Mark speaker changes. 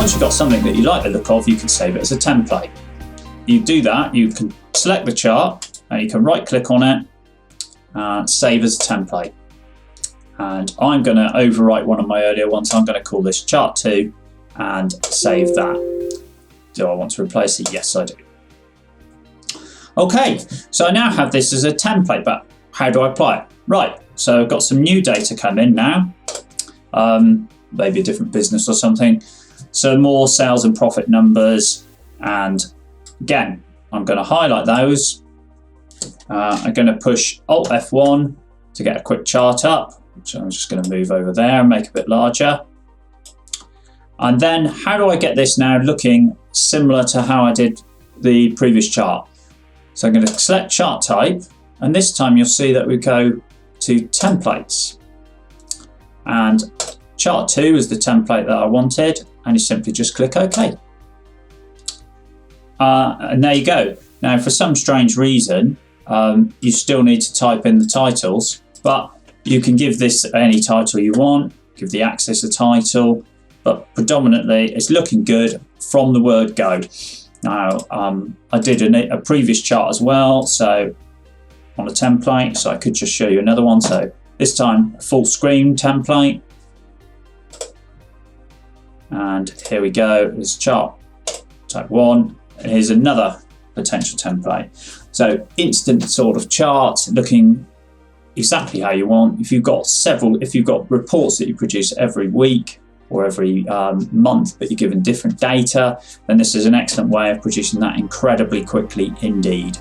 Speaker 1: once you've got something that you like the look of, you can save it as a template. You do that, you can select the chart and you can right click on it and save as a template. And I'm going to overwrite one of my earlier ones. I'm going to call this chart 2 and save that. Do I want to replace it? Yes, I do. Okay, so I now have this as a template, but how do I apply it? Right, so I've got some new data come in now, maybe a different business or something. So more sales and profit numbers, and again, I'm going to highlight those. I'm going to push Alt F1 to get a quick chart up, which I'm just going to move over there and make a bit larger. And then how do I get this now looking similar to how I did the previous chart? So I'm going to select chart type, and this time you'll see that we go to templates. And chart 2 is the template that I wanted, and you simply just click OK. And there you go. Now, for some strange reason, you still need to type in the titles, but you can give this any title you want, give the axis a title, but predominantly it's looking good from the word go. Now, I did a previous chart as well, so on a template, so I could just show you another one. So this time, a full screen template. And here we go, there's chart type 1. And here's another potential template. So instant sort of chart looking exactly how you want. If you've got reports that you produce every week or every month, but you're given different data, then this is an excellent way of producing that incredibly quickly indeed.